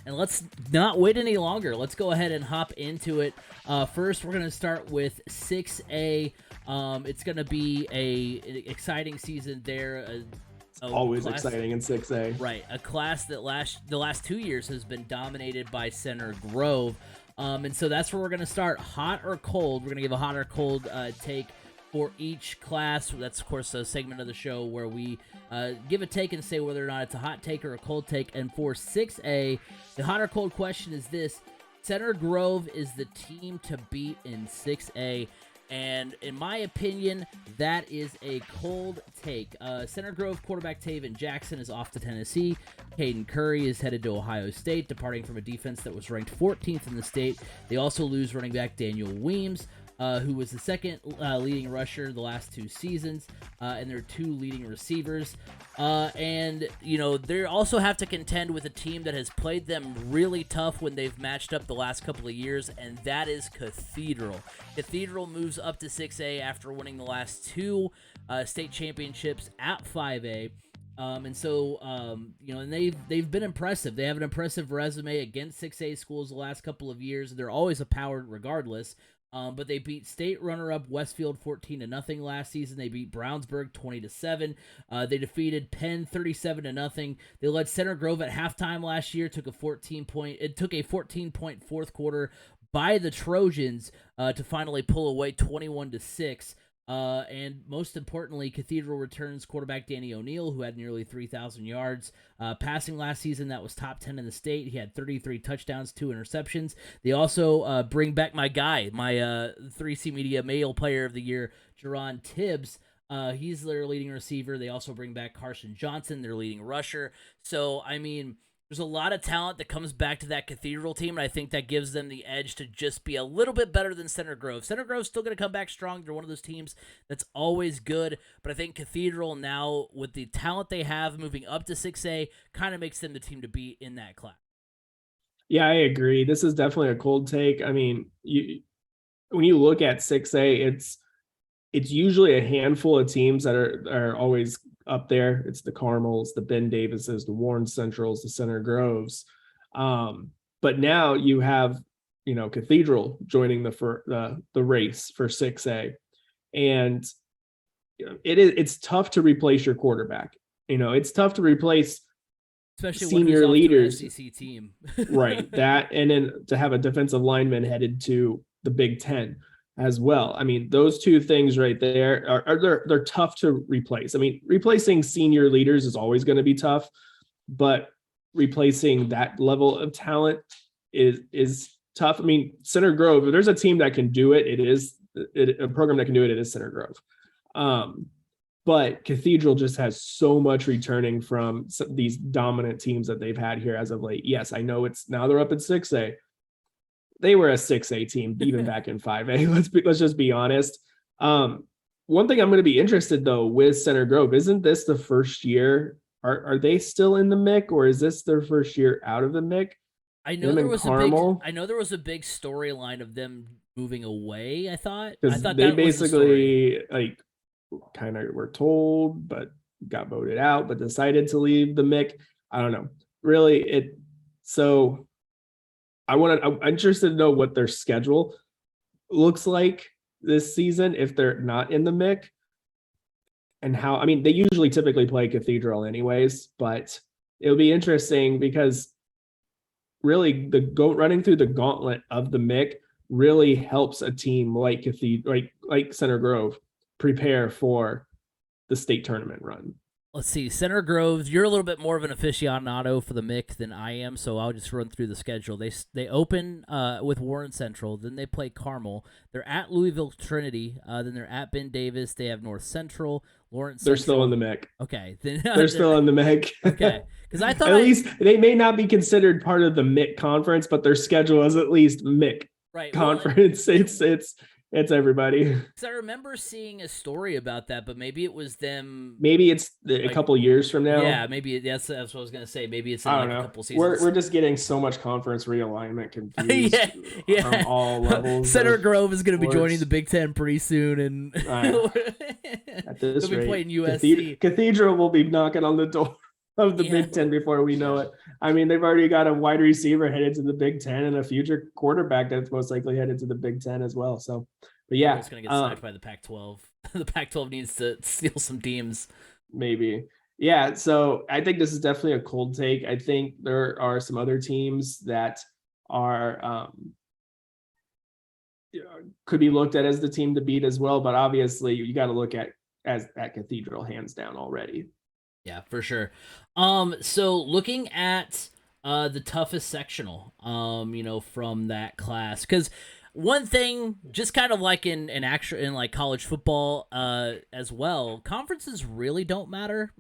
And let's not wait any longer. Let's go ahead and hop into it. First, we're going to start with 6A. It's going to be an exciting season there. Always exciting in 6A. Right, a class that the last 2 years has been dominated by Center Grove. And so that's where we're going to start. Hot or cold? We're going to give a hot or cold take for each class. That's, of course, a segment of the show where we give a take and say whether or not it's a hot take or a cold take. And for 6A, the hot or cold question is this. Center Grove is the team to beat in 6A. And in my opinion, that is a cold take. Center Grove quarterback Taven Jackson is off to Tennessee. Caden Curry is headed to Ohio State, departing from a defense that was ranked 14th in the state. They also lose running back Daniel Weems, who was the second leading rusher the last 2 seasons, and their 2 leading receivers. And, you know, they also have to contend with a team that has played them really tough when they've matched up the last couple of years, and that is Cathedral. Cathedral moves up to 6A after winning the last 2 state championships at 5A. And so, you know, and they've been impressive. They have an impressive resume against 6A schools the last couple of years. They're always a power regardless. But they beat state runner-up Westfield 14-0 last season. They beat Brownsburg 20-7. They defeated Penn 37-0. They led Center Grove at halftime last year. Took a 14-point fourth quarter by the Trojans to finally pull away 21-6. And most importantly, Cathedral returns quarterback Danny O'Neill, who had nearly 3,000 yards passing last season. That was top 10 in the state. He had 33 touchdowns, 2 interceptions. They also bring back my guy, my 3C Media Male Player of the Year, Jerron Tibbs. He's their leading receiver. They also bring back Carson Johnson, their leading rusher. So, I mean, there's a lot of talent that comes back to that Cathedral team, and I think that gives them the edge to just be a little bit better than Center Grove. Center Grove's still going to come back strong. They're one of those teams that's always good, but I think Cathedral now, with the talent they have moving up to 6A, kind of makes them the team to beat in that class. Yeah, I agree. This is definitely a cold take. I mean, when you look at 6A, it's usually a handful of teams that are always up there. It's the Carmels, the Ben Davises, the Warren Centrals, the Center Groves. But now you have, you know, Cathedral joining the race for 6A. And you know, it's tough to replace your quarterback. You know, it's tough to replace especially senior leaders. SEC team. Right. That, and then to have a defensive lineman headed to the Big Ten as well. I mean, those 2 things right there they're tough to replace. I mean, replacing senior leaders is always going to be tough, but replacing that level of talent is tough. I mean, Center Grove, if there's a team that can do it, a program that can do it, it is Center Grove. But Cathedral just has so much returning from these dominant teams that they've had here as of late. Yes, I know now they're up at 6A. They were a 6A team even back in 5A. Let's just be honest. One thing I'm going to be interested though with Center Grove, isn't this the first year? Are they still in the MIC, or is this their first year out of the MIC? I know there was a big storyline of them moving away. I thought they basically like kind of were told, but got voted out, but decided to leave the MIC. I don't know. Really, so I'm interested to know what their schedule looks like this season if they're not in the MIC, and how, I mean, they usually typically play Cathedral anyways, but it'll be interesting because really running through the gauntlet of the MIC really helps a team like Cathedral, like Center Grove, prepare for the state tournament run. Let's see, Center Grove, you're a little bit more of an aficionado for the MIC than I am, so I'll just run through the schedule. They open with Warren Central, then they play Carmel. They're at Louisville Trinity, then they're at Ben Davis. They have North Central, Lawrence Central. They're still in the MIC. Okay. They're still in the MIC. Okay. Because I thought at least they may not be considered part of the MIC conference, but their schedule is at least MIC conference. Well, it's everybody. Because I remember seeing a story about that, but maybe it was them. Maybe it's a couple years from now. Yeah, maybe that's what I was going to say. Maybe it's in a couple seasons. We're just getting so much conference realignment confused from all levels. Center Grove is going to be joining the Big Ten pretty soon, and at this they'll be rate, playing USC. Cathedral will be knocking on the door. of the Big Ten before we know it. I mean, they've already got a wide receiver headed to the Big Ten and a future quarterback that's most likely headed to the Big Ten as well. So, but yeah, it's going to get sniped by the Pac-12. The Pac-12 needs to steal some teams. Maybe. Yeah. So I think this is definitely a cold take. I think there are some other teams that are could be looked at as the team to beat as well. But obviously, you got to look at Cathedral hands down already. Yeah, for sure. So looking at the toughest sectional, from that class, because one thing, just kind of like in like college football, as well, conferences really don't matter.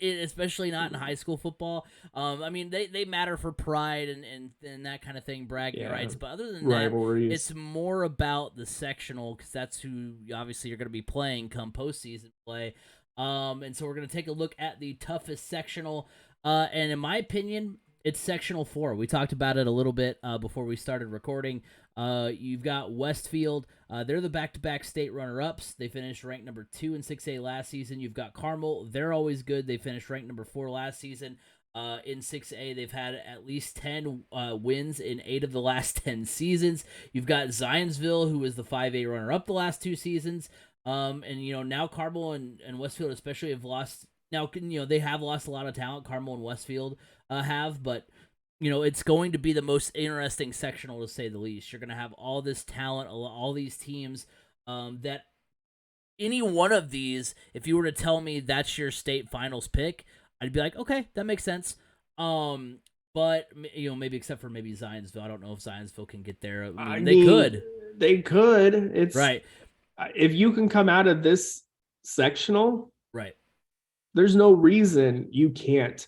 Especially not in high school football. I mean, they matter for pride and that kind of thing, bragging rights. But other than rivalries, that, it's more about the sectional, because that's who obviously you're going to be playing come postseason play. And so we're going to take a look at the toughest sectional. And in my opinion, it's Sectional 4. We talked about it a little bit before we started recording. You've got Westfield. They're the back-to-back state runner-ups. They finished ranked number 2 in 6A last season. You've got Carmel. They're always good. They finished ranked number 4 last season. In 6A, they've had at least 10 wins in 8 of the last 10 seasons. You've got Zionsville, who was the 5A runner-up the last 2 seasons. And now Carmel and Westfield especially have lost. Now, they have lost a lot of talent. Carmel and Westfield have, but it's going to be the most interesting sectional, to say the least. You're going to have all this talent, all these teams, that any one of these, if you were to tell me that's your state finals pick, I'd be like, okay, that makes sense. But maybe except for maybe Zionsville. I don't know if Zionsville can get there. I mean, they could. They could. It's right. If you can come out of this sectional, right, there's no reason you can't.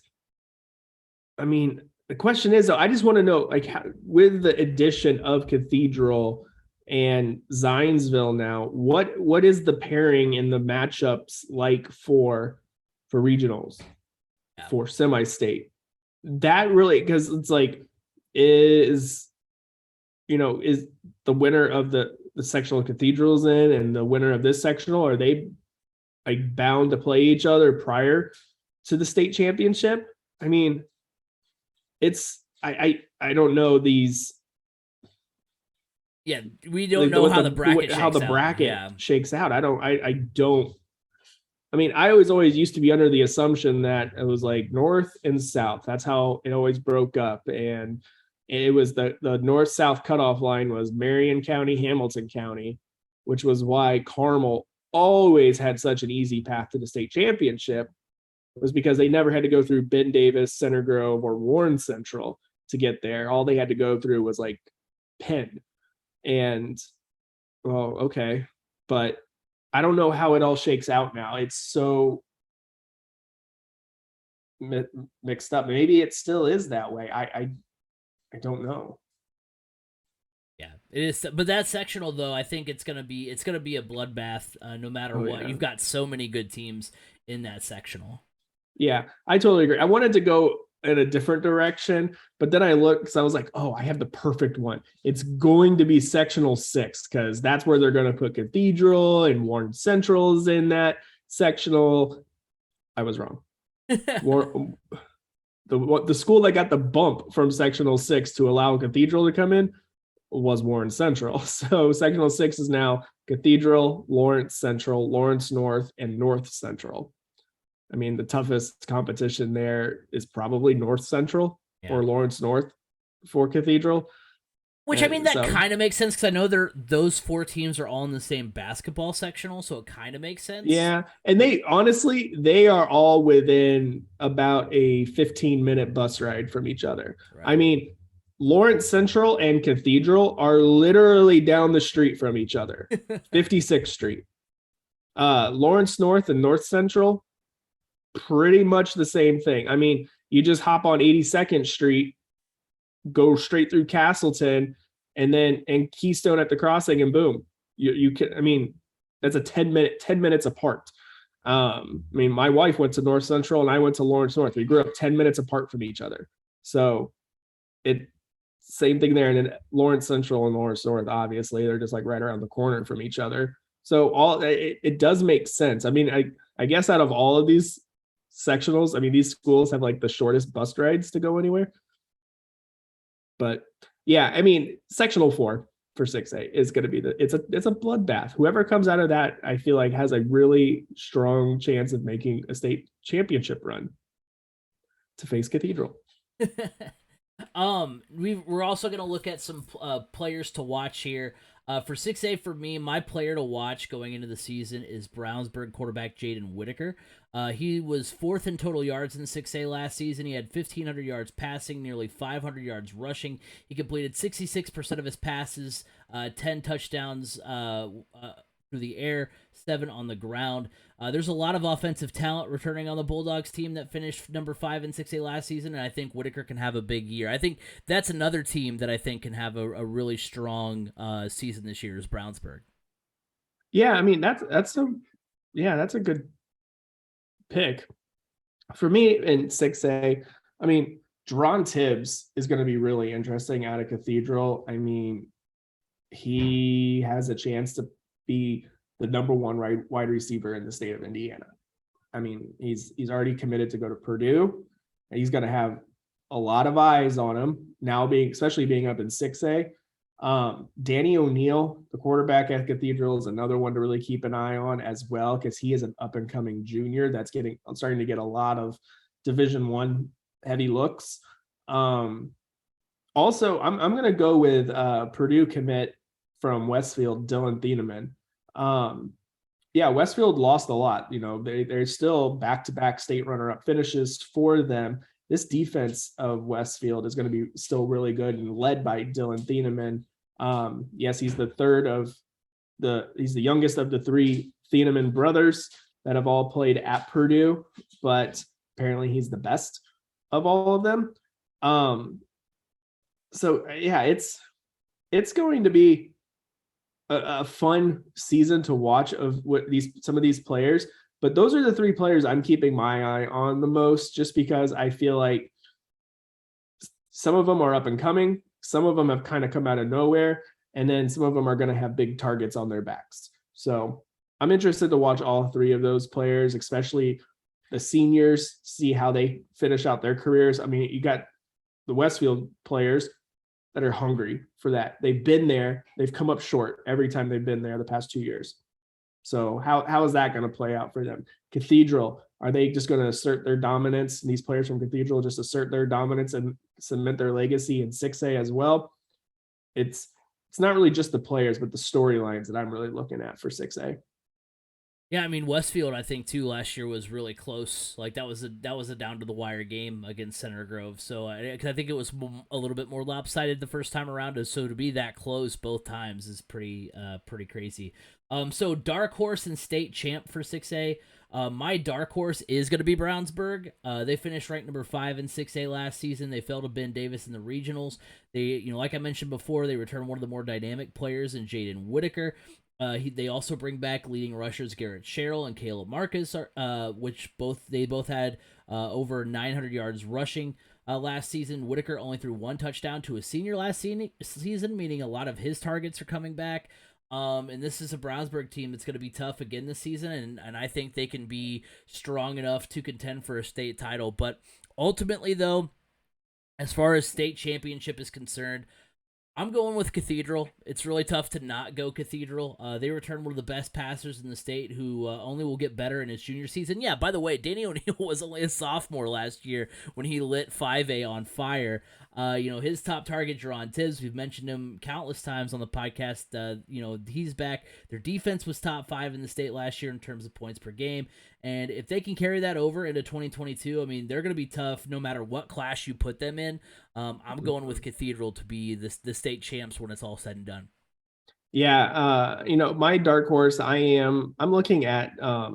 I mean, the question is, though, I just want to know, like, with the addition of Cathedral and Zionsville now, what is the pairing in the matchups like for regionals, for semi-state? That really, because it's like, is the winner of the sectional Cathedral's in and the winner of this sectional, are they like bound to play each other prior to the state championship? I mean, it's I don't know these. Yeah, we don't know how the bracket shakes out. I don't. I mean, I always used to be under the assumption that it was like north and south. That's how it always broke up, and it was the north-south cutoff line was Marion County, Hamilton County, which was why Carmel always had such an easy path to the state championship, was because they never had to go through Ben Davis, Center Grove, or Warren Central to get there. All they had to go through was like Penn. And, well, okay. But I don't know how it all shakes out now. It's so mixed up. Maybe it still is that way. I don't know. Yeah, it is. But that sectional, though, I think it's gonna be a bloodbath. No matter what, you've got so many good teams in that sectional. Yeah, I totally agree. I wanted to go in a different direction, but then I looked because I was like, oh, I have the perfect one. It's going to be Sectional 6 because that's where they're going to put Cathedral and Warren Central is in that sectional. I was wrong. The school that got the bump from Sectional 6 to allow Cathedral to come in was Warren Central. So Sectional 6 is now Cathedral, Lawrence Central, Lawrence North, and North Central. I mean, the toughest competition there is probably North Central or Lawrence North for Cathedral. Which, I mean, that kind of makes sense because I know those 4 teams are all in the same basketball sectional, so it kind of makes sense. Yeah, and they are all within about a 15-minute bus ride from each other. Right. I mean, Lawrence Central and Cathedral are literally down the street from each other, 56th Street. Lawrence North and North Central, pretty much the same thing. I mean, you just hop on 82nd Street, go straight through Castleton, and Keystone at the crossing, and boom, you can. I mean, that's a 10 minutes apart. I mean, my wife went to North Central and I went to Lawrence North. We grew up 10 minutes apart from each other. So same thing there. And then Lawrence Central and Lawrence North, obviously, they're just like right around the corner from each other. So it does make sense. I mean, I guess out of all of these sectionals. I mean, these schools have like the shortest bus rides to go anywhere. But yeah, I mean, Sectional Four for 6A is going to be it's a bloodbath. Whoever comes out of that, I feel like has a really strong chance of making a state championship run to face Cathedral. We're also going to look at some players to watch here. For 6A, for me, my player to watch going into the season is Brownsburg quarterback Jaden Whitaker. He was fourth in total yards in 6A last season. He had 1,500 yards passing, nearly 500 yards rushing. He completed 66% of his passes, 10 touchdowns through the air, 7 on the ground. There's a lot of offensive talent returning on the Bulldogs team that finished number 5 in 6A last season, and I think Whitaker can have a big year. I think that's another team that I think can have a really strong season this year is Brownsburg. Yeah, I mean that's a good pick. For me in 6A, I mean, Jerron Tibbs is going to be really interesting out of Cathedral. I mean, he has a chance to be the number 1 wide receiver in the state of Indiana. I mean, he's already committed to go to Purdue, and he's going to have a lot of eyes on him now, especially being up in 6A. Danny O'Neill, the quarterback at Cathedral, is another one to really keep an eye on as well, because he is an up and coming junior that's starting to get a lot of Division I heavy looks. Also, I'm going to go with Purdue commit from Westfield, Dylan Thieneman. Yeah, Westfield lost a lot. You know, they're still back-to-back state runner-up finishes for them. This defense of Westfield is going to be still really good and led by Dylan Thieneman. Yes, he's the youngest of the 3 Thieneman brothers that have all played at Purdue, but apparently he's the best of all of them. So yeah, it's going to be a fun season to watch of some of these players, but those are the 3 players I'm keeping my eye on the most, just because I feel like some of them are up and coming, some of them have kind of come out of nowhere, and then some of them are going to have big targets on their backs. So I'm interested to watch all 3 of those players, especially the seniors, see how they finish out their careers. I mean, you got the Westfield players that are hungry for that. They've been there. They've come up short every time they've been there the past 2 years. So how is that going to play out for them? Cathedral, are they just going to assert their dominance? And these players from Cathedral just assert their dominance and cement their legacy in 6A as well? It's not really just the players, but the storylines that I'm really looking at for 6A. Yeah, I mean, Westfield, I think too, last year was really close. Like that was a down to the wire game against Center Grove. So I think it was a little bit more lopsided the first time around. So to be that close both times is pretty crazy. So dark horse and state champ for 6A. My dark horse is going to be Brownsburg. They finished ranked number 5 in 6A last season. They fell to Ben Davis in the regionals. They, like I mentioned before, they returned one of the more dynamic players in Jaden Whitaker. They also bring back leading rushers Garrett Sherrill and Caleb Marcus, which they both had over 900 yards rushing last season. Whitaker only threw 1 touchdown to a senior last season, meaning a lot of his targets are coming back. And this is a Brownsburg team that's going to be tough again this season, and I think they can be strong enough to contend for a state title. But ultimately, though, as far as state championship is concerned, I'm going with Cathedral. It's really tough to not go Cathedral. They returned one of the best passers in the state who only will get better in his junior season. Yeah, by the way, Danny O'Neill was only a sophomore last year when he lit 5A on fire. His top target, Jerron Tibbs, we've mentioned him countless times on the podcast. He's back. Their defense was top 5 in the state last year in terms of points per game. And if they can carry that over into 2022, I mean, they're going to be tough no matter what class you put them in. I'm going with Cathedral to be the state champs when it's all said and done. Yeah, my dark horse, I'm looking at I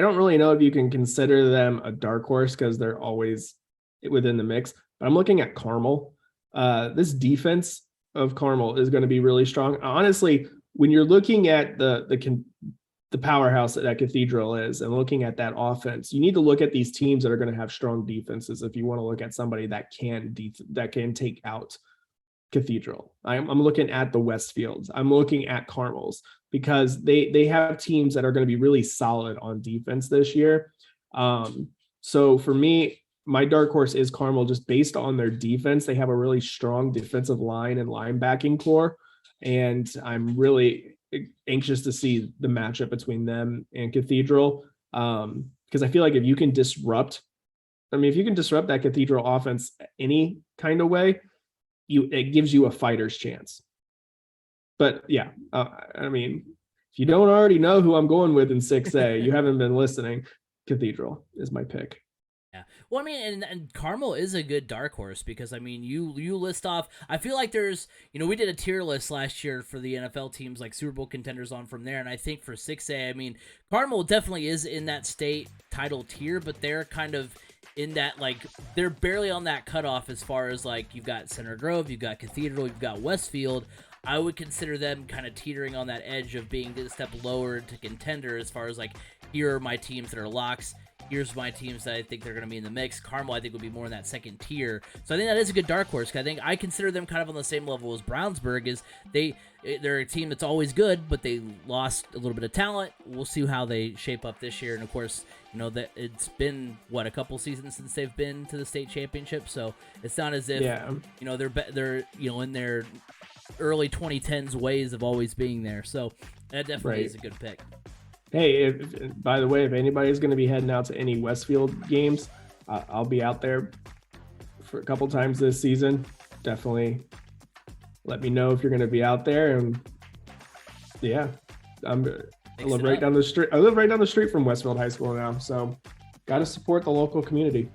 don't really know if you can consider them a dark horse because they're always within the mix, but I'm looking at Carmel. This defense of Carmel is going to be really strong. Honestly, when you're looking at the powerhouse that Cathedral is and looking at that offense, you need to look at these teams that are going to have strong defenses if you want to look at somebody that can take out Cathedral. I'm looking at the Westfields. I'm looking at Carmels, because they have teams that are going to be really solid on defense this year. So for me, my dark horse is Carmel, just based on their defense. They have a really strong defensive line and linebacking core, and I'm really anxious to see the matchup between them and Cathedral, because I feel like if you can disrupt that Cathedral offense any kind of way, it gives you a fighter's chance. But yeah, I mean, if you don't already know who I'm going with in 6A, you haven't been listening. Cathedral is my pick. Yeah. Well, I mean, and Carmel is a good dark horse, because, I mean, you list off, I feel like there's, we did a tier list last year for the NFL teams, like Super Bowl contenders on from there, and I think for 6A, I mean, Carmel definitely is in that state title tier, but they're kind of in that, like, they're barely on that cutoff as far as, like, you've got Center Grove, you've got Cathedral, you've got Westfield. I would consider them kind of teetering on that edge of being a step lower to contender, as far as, like, here are my teams that are locks. Here's my teams that I think they're going to be in the mix. Carmel, I think, would be more in that second tier. So I think that is a good dark horse. I think I consider them kind of on the same level as Brownsburg. Is they're a team that's always good, but they lost a little bit of talent. We'll see how they shape up this year. And of course, that it's been a couple seasons since they've been to the state championship. So it's not as if they're in their early 2010s ways of always being there. So that definitely is a good pick. Hey, by the way, if anybody's going to be heading out to any Westfield games, I'll be out there for a couple times this season. Definitely let me know if you're going to be out there. And yeah, I live right down the street. I live right down the street from Westfield High School now, so got to support the local community.